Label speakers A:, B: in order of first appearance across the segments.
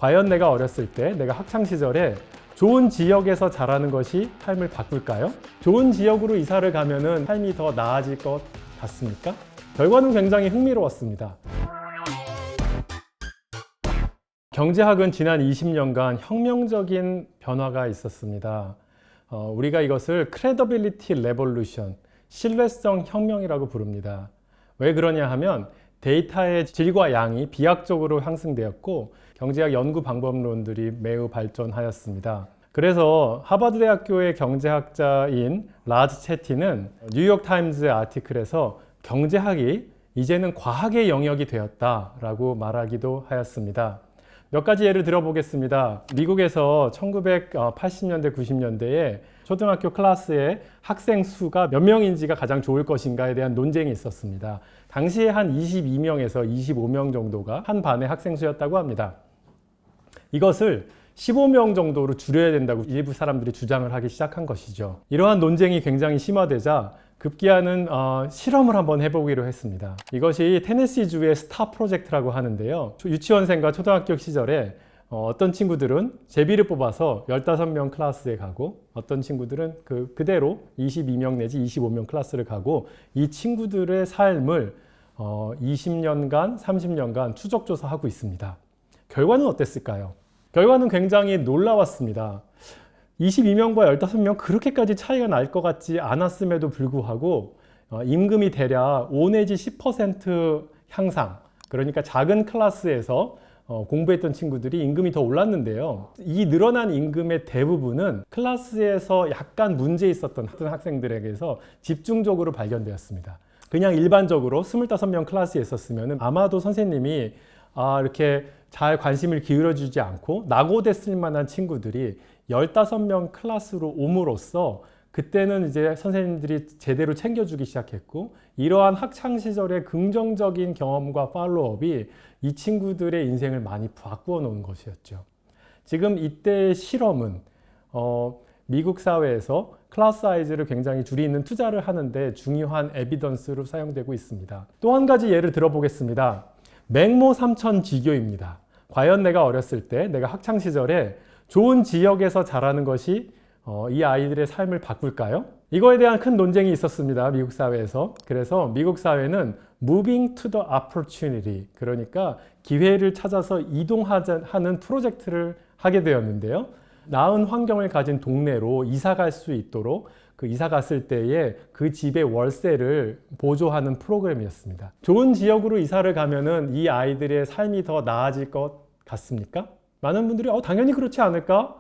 A: 과연 내가 어렸을 때, 내가 학창 시절에 좋은 지역에서 자라는 것이 삶을 바꿀까요? 좋은 지역으로 이사를 가면은 삶이 더 나아질 것 같습니까? 결과는 굉장히 흥미로웠습니다. 경제학은 지난 20년간 혁명적인 변화가 있었습니다. 우리가 이것을 credibility revolution, 신뢰성 혁명이라고 부릅니다. 왜 그러냐 하면 데이터의 질과 양이 비약적으로 상승되었고 경제학 연구 방법론들이 매우 발전하였습니다. 그래서 하버드 대학교의 경제학자인 라즈 채티는 뉴욕타임즈 아티클에서 경제학이 이제는 과학의 영역이 되었다라고 말하기도 하였습니다. 몇 가지 예를 들어보겠습니다. 미국에서 1980년대, 90년대에 초등학교 클래스의 학생 수가 몇 명인지가 가장 좋을 것인가에 대한 논쟁이 있었습니다. 당시에 한 22명에서 25명 정도가 한 반의 학생 수였다고 합니다. 이것을 15명 정도로 줄여야 된다고 일부 사람들이 주장을 하기 시작한 것이죠. 이러한 논쟁이 굉장히 심화되자 급기야는 실험을 한번 해보기로 했습니다. 이것이 테네시주의 스타 프로젝트라고 하는데요. 유치원생과 초등학교 시절에 어떤 친구들은 제비를 뽑아서 15명 클래스에 가고 어떤 친구들은 그대로 22명 내지 25명 클래스를 가고 이 친구들의 삶을 20년간, 30년간 추적조사하고 있습니다. 결과는 어땠을까요? 결과는 굉장히 놀라웠습니다. 22명과 15명 그렇게까지 차이가 날 것 같지 않았음에도 불구하고 임금이 대략 5 내지 10% 향상, 그러니까 작은 클래스에서 공부했던 친구들이 임금이 더 올랐는데요. 이 늘어난 임금의 대부분은 클래스에서 약간 문제 있었던 학생들에게서 집중적으로 발견되었습니다. 그냥 일반적으로 25명 클래스에 있었으면 아마도 선생님이 이렇게 잘 관심을 기울여주지 않고 낙오됐을 만한 친구들이 15명 클래스로 옴으로써 그때는 이제 선생님들이 제대로 챙겨주기 시작했고 이러한 학창시절의 긍정적인 경험과 팔로업이 이 친구들의 인생을 많이 바꾸어 놓은 것이었죠. 지금 이때의 실험은 미국 사회에서 클래스 사이즈를 굉장히 줄이는 투자를 하는데 중요한 에비던스로 사용되고 있습니다. 또 한 가지 예를 들어보겠습니다. 맹모 삼천 지교입니다. 과연 내가 어렸을 때, 내가 학창시절에 좋은 지역에서 자라는 것이 이 아이들의 삶을 바꿀까요? 이거에 대한 큰 논쟁이 있었습니다. 미국 사회에서. 그래서 미국 사회는 Moving to the Opportunity, 그러니까 기회를 찾아서 이동하는 프로젝트를 하게 되었는데요. 나은 환경을 가진 동네로 이사 갈 수 있도록 그 이사 갔을 때에 그 집의 월세를 보조하는 프로그램이었습니다. 좋은 지역으로 이사를 가면은 이 아이들의 삶이 더 나아질 것 같습니까? 많은 분들이 당연히 그렇지 않을까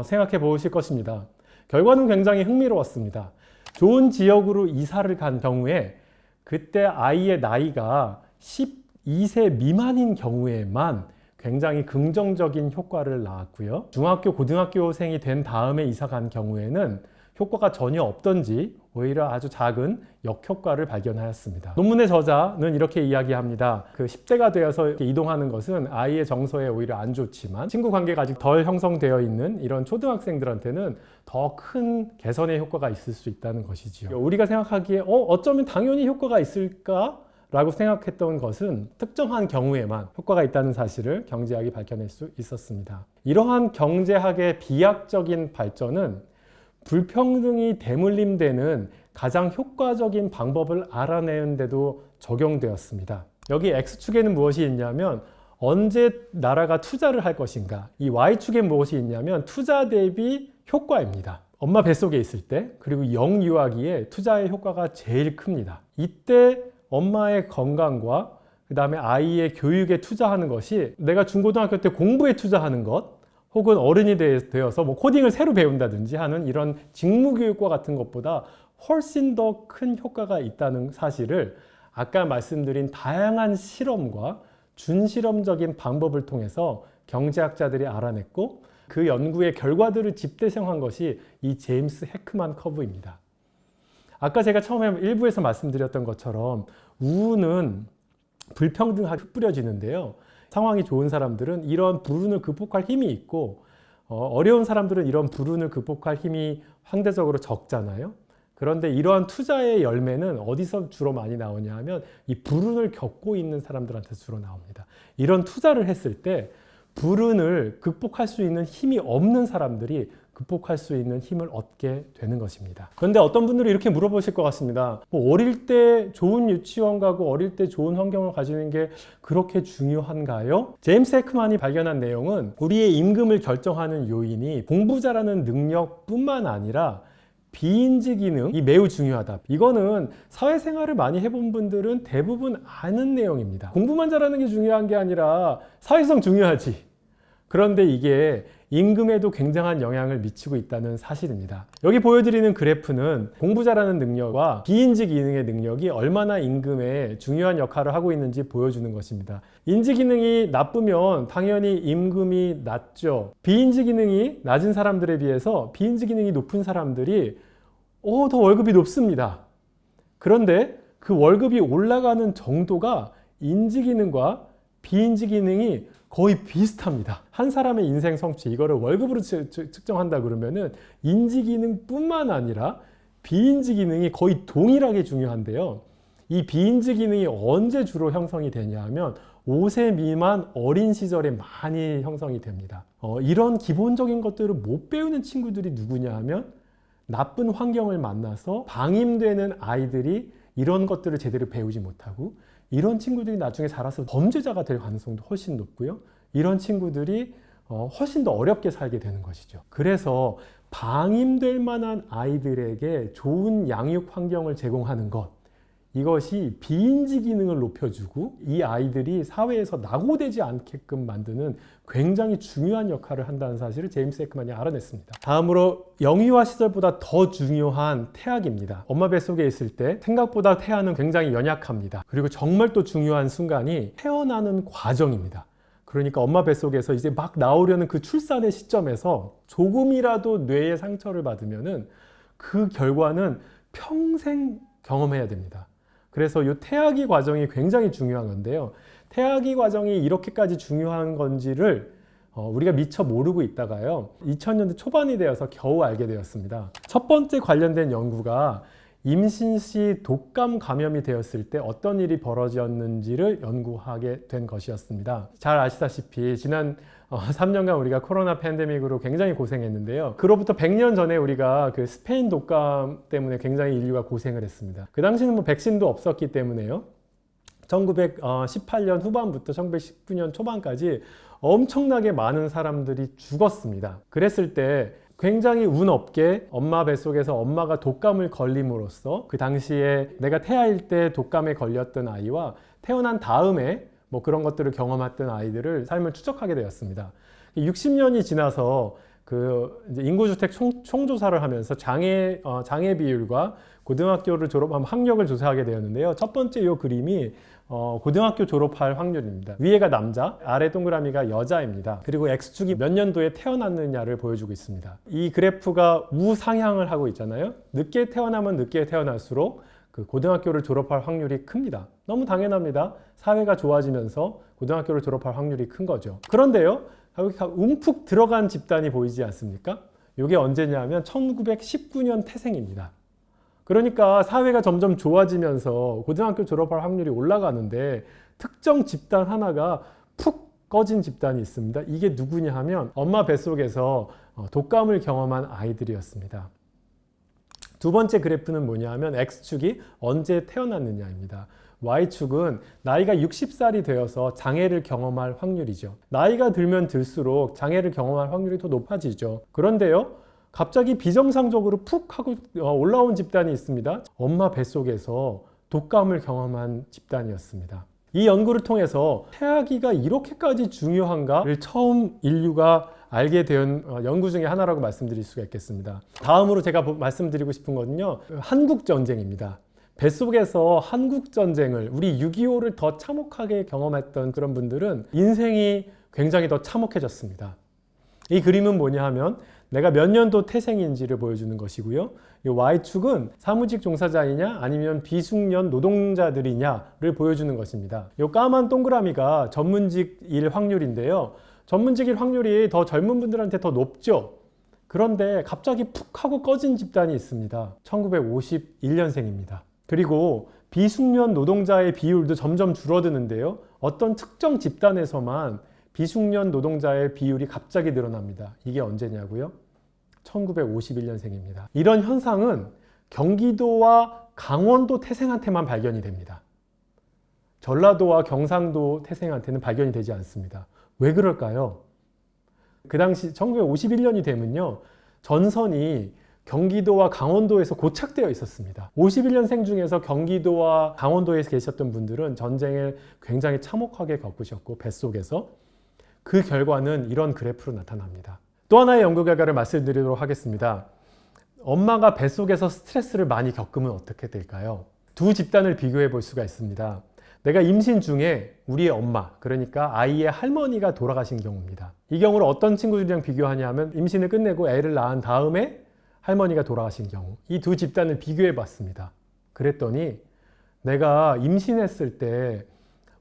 A: 생각해 보실 것입니다. 결과는 굉장히 흥미로웠습니다. 좋은 지역으로 이사를 간 경우에 그때 아이의 나이가 12세 미만인 경우에만 굉장히 긍정적인 효과를 낳았고요. 중학교, 고등학교생이 된 다음에 이사 간 경우에는 효과가 전혀 없던지 오히려 아주 작은 역효과를 발견하였습니다. 논문의 저자는 이렇게 이야기합니다. 10대가 되어서 이렇게 이동하는 것은 아이의 정서에 오히려 안 좋지만 친구 관계가 아직 덜 형성되어 있는 이런 초등학생들한테는 더 큰 개선의 효과가 있을 수 있다는 것이지요. 우리가 생각하기에 어쩌면 당연히 효과가 있을까? 라고 생각했던 것은 특정한 경우에만 효과가 있다는 사실을 경제학이 밝혀낼 수 있었습니다. 이러한 경제학의 비약적인 발전은 불평등이 대물림되는 가장 효과적인 방법을 알아내는 데도 적용되었습니다. 여기 X축에는 무엇이 있냐면 언제 나라가 투자를 할 것인가, 이 Y축에 무엇이 있냐면 투자 대비 효과입니다. 엄마 뱃속에 있을 때 그리고 영유아기에 투자의 효과가 제일 큽니다. 이때 엄마의 건강과 그 다음에 아이의 교육에 투자하는 것이 내가 중고등학교 때 공부에 투자하는 것 혹은 어른이 되어서 코딩을 새로 배운다든지 하는 이런 직무교육과 같은 것보다 훨씬 더 큰 효과가 있다는 사실을 아까 말씀드린 다양한 실험과 준실험적인 방법을 통해서 경제학자들이 알아냈고 그 연구의 결과들을 집대성한 것이 이 제임스 해크만 커브입니다. 아까 제가 처음에 일부에서 말씀드렸던 것처럼 우우는 불평등하게 흩뿌려지는데요. 상황이 좋은 사람들은 이런 불운을 극복할 힘이 있고 어려운 사람들은 이런 불운을 극복할 힘이 상대적으로 적잖아요. 그런데 이러한 투자의 열매는 어디서 주로 많이 나오냐 하면 이 불운을 겪고 있는 사람들한테 주로 나옵니다. 이런 투자를 했을 때 불운을 극복할 수 있는 힘이 없는 사람들이 극복할 수 있는 힘을 얻게 되는 것입니다. 그런데 어떤 분들이 이렇게 물어보실 것 같습니다. 어릴 때 좋은 유치원 가고 어릴 때 좋은 환경을 가지는 게 그렇게 중요한가요? 제임스 에크만이 발견한 내용은 우리의 임금을 결정하는 요인이 공부 잘하는 능력뿐만 아니라 비인지 기능이 매우 중요하다. 이거는 사회생활을 많이 해본 분들은 대부분 아는 내용입니다. 공부만 잘하는 게 중요한 게 아니라 사회성 중요하지. 그런데 이게 임금에도 굉장한 영향을 미치고 있다는 사실입니다. 여기 보여드리는 그래프는 공부 잘하는 능력과 비인지 기능의 능력이 얼마나 임금에 중요한 역할을 하고 있는지 보여주는 것입니다. 인지 기능이 나쁘면 당연히 임금이 낮죠. 비인지 기능이 낮은 사람들에 비해서 비인지 기능이 높은 사람들이 더 월급이 높습니다. 그런데 그 월급이 올라가는 정도가 인지 기능과 비인지 기능이 거의 비슷합니다. 한 사람의 인생 성취, 이거를 월급으로 측정한다 그러면은 인지 기능뿐만 아니라 비인지 기능이 거의 동일하게 중요한데요. 이 비인지 기능이 언제 주로 형성이 되냐 하면 5세 미만 어린 시절에 많이 형성이 됩니다. 이런 기본적인 것들을 못 배우는 친구들이 누구냐 하면 나쁜 환경을 만나서 방임되는 아이들이 이런 것들을 제대로 배우지 못하고 이런 친구들이 나중에 자라서 범죄자가 될 가능성도 훨씬 높고요. 이런 친구들이 훨씬 더 어렵게 살게 되는 것이죠. 그래서 방임될 만한 아이들에게 좋은 양육 환경을 제공하는 것, 이것이 비인지 기능을 높여주고 이 아이들이 사회에서 낙오되지 않게끔 만드는 굉장히 중요한 역할을 한다는 사실을 제임스 에크만이 알아냈습니다. 다음으로 영유아 시절보다 더 중요한 태아기입니다. 엄마 뱃속에 있을 때 생각보다 태아는 굉장히 연약합니다. 그리고 정말 또 중요한 순간이 태어나는 과정입니다. 그러니까 엄마 뱃속에서 이제 막 나오려는 그 출산의 시점에서 조금이라도 뇌에 상처를 받으면은 그 결과는 평생 경험해야 됩니다. 그래서 이 태아기 과정이 굉장히 중요한 건데요. 태아기 과정이 이렇게까지 중요한 건지를 우리가 미처 모르고 있다가요. 2000년대 초반이 되어서 겨우 알게 되었습니다. 첫 번째 관련된 연구가 임신 시 독감 감염이 되었을 때 어떤 일이 벌어졌는지를 연구하게 된 것이었습니다. 잘 아시다시피 지난 3년간 우리가 코로나 팬데믹으로 굉장히 고생했는데요. 그로부터 100년 전에 우리가 그 스페인 독감 때문에 굉장히 인류가 고생을 했습니다. 그 당시는 뭐 백신도 없었기 때문에요. 1918년 후반부터 1919년 초반까지 엄청나게 많은 사람들이 죽었습니다. 그랬을 때 굉장히 운 없게 엄마 뱃속에서 엄마가 독감을 걸림으로써 그 당시에 내가 태아일 때 독감에 걸렸던 아이와 태어난 다음에 뭐 그런 것들을 경험했던 아이들을 삶을 추적하게 되었습니다. 60년이 지나서 그 이제 인구주택 총조사를 하면서 장애 비율과 고등학교를 졸업하면 학력을 조사하게 되었는데요. 첫 번째 이 그림이 고등학교 졸업할 확률입니다. 위에가 남자, 아래 동그라미가 여자입니다. 그리고 X축이 몇 년도에 태어났느냐를 보여주고 있습니다. 이 그래프가 우상향을 하고 있잖아요. 늦게 태어나면 늦게 태어날수록 그 고등학교를 졸업할 확률이 큽니다. 너무 당연합니다. 사회가 좋아지면서 고등학교를 졸업할 확률이 큰 거죠. 그런데요, 여기 움푹 들어간 집단이 보이지 않습니까? 이게 언제냐면 1919년 태생입니다. 그러니까 사회가 점점 좋아지면서 고등학교 졸업할 확률이 올라가는데 특정 집단 하나가 푹 꺼진 집단이 있습니다. 이게 누구냐 하면 엄마 뱃속에서 독감을 경험한 아이들이었습니다. 두 번째 그래프는 뭐냐 하면 X축이 언제 태어났느냐입니다. Y축은 나이가 60살이 되어서 장애를 경험할 확률이죠. 나이가 들면 들수록 장애를 경험할 확률이 더 높아지죠. 그런데요, 갑자기 비정상적으로 푹 하고 올라온 집단이 있습니다. 엄마 뱃속에서 독감을 경험한 집단이었습니다. 이 연구를 통해서 태아기가 이렇게까지 중요한가를 처음 인류가 알게 된 연구 중에 하나라고 말씀드릴 수가 있겠습니다. 다음으로 제가 말씀드리고 싶은 것은요, 한국전쟁입니다. 뱃속에서 한국전쟁을, 우리 6.25를 더 참혹하게 경험했던 그런 분들은 인생이 굉장히 더 참혹해졌습니다. 이 그림은 뭐냐 하면 내가 몇 년도 태생인지를 보여주는 것이고요. 이 Y축은 사무직 종사자이냐 아니면 비숙련 노동자들이냐를 보여주는 것입니다. 이 까만 동그라미가 전문직일 확률인데요. 전문직일 확률이 더 젊은 분들한테 더 높죠. 그런데 갑자기 푹 하고 꺼진 집단이 있습니다. 1951년생입니다. 그리고 비숙련 노동자의 비율도 점점 줄어드는데요. 어떤 특정 집단에서만 비숙련 노동자의 비율이 갑자기 늘어납니다. 이게 언제냐고요? 1951년생입니다. 이런 현상은 경기도와 강원도 태생한테만 발견이 됩니다. 전라도와 경상도 태생한테는 발견이 되지 않습니다. 왜 그럴까요? 그 당시 1951년이 되면요, 전선이 경기도와 강원도에서 고착되어 있었습니다. 51년생 중에서 경기도와 강원도에 계셨던 분들은 전쟁을 굉장히 참혹하게 겪으셨고 뱃속에서 그 결과는 이런 그래프로 나타납니다. 또 하나의 연구 결과를 말씀드리도록 하겠습니다. 엄마가 뱃속에서 스트레스를 많이 겪으면 어떻게 될까요? 두 집단을 비교해 볼 수가 있습니다. 내가 임신 중에 우리의 엄마, 그러니까 아이의 할머니가 돌아가신 경우입니다. 이 경우를 어떤 친구들이랑 비교하냐면 임신을 끝내고 애를 낳은 다음에 할머니가 돌아가신 경우, 이 두 집단을 비교해 봤습니다. 그랬더니 내가 임신했을 때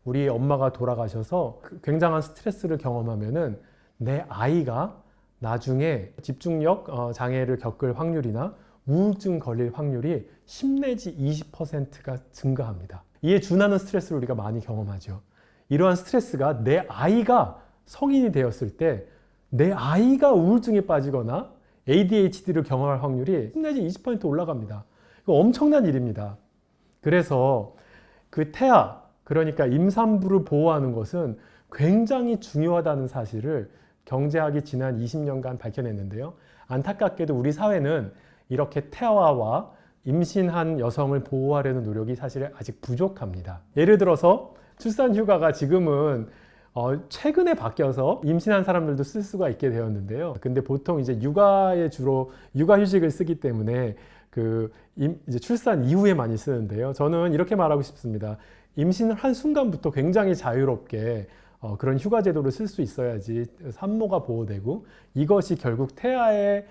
A: 우리 엄마가 돌아가셔서 굉장한 스트레스를 경험하면은 내 아이가 나중에 집중력 장애를 겪을 확률이나 우울증 걸릴 확률이 10 내지 20%가 증가합니다. 이에 준하는 스트레스를 우리가 많이 경험하죠. 이러한 스트레스가 내 아이가 성인이 되었을 때 내 아이가 우울증에 빠지거나 ADHD를 경험할 확률이 10 내지 20% 올라갑니다. 이거 엄청난 일입니다. 그래서 그 태아, 그러니까 임산부를 보호하는 것은 굉장히 중요하다는 사실을 경제학이 지난 20년간 밝혀냈는데요. 안타깝게도 우리 사회는 이렇게 태아와 임신한 여성을 보호하려는 노력이 사실 아직 부족합니다. 예를 들어서 출산 휴가가 지금은 최근에 바뀌어서 임신한 사람들도 쓸 수가 있게 되었는데요. 근데 보통 이제 육아에 주로 육아휴직을 쓰기 때문에 이제 출산 이후에 많이 쓰는데요. 저는 이렇게 말하고 싶습니다. 임신을 한 순간부터 굉장히 자유롭게 그런 휴가 제도를 쓸 수 있어야지 산모가 보호되고 이것이 결국 태아에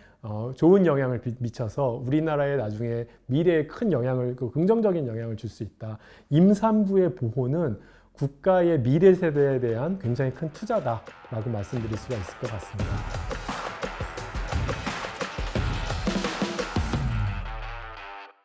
A: 좋은 영향을 미쳐서 우리나라의 나중에 미래에 큰 영향을, 긍정적인 영향을 줄 수 있다. 임산부의 보호는 국가의 미래 세대에 대한 굉장히 큰 투자다라고 말씀드릴 수가 있을 것 같습니다.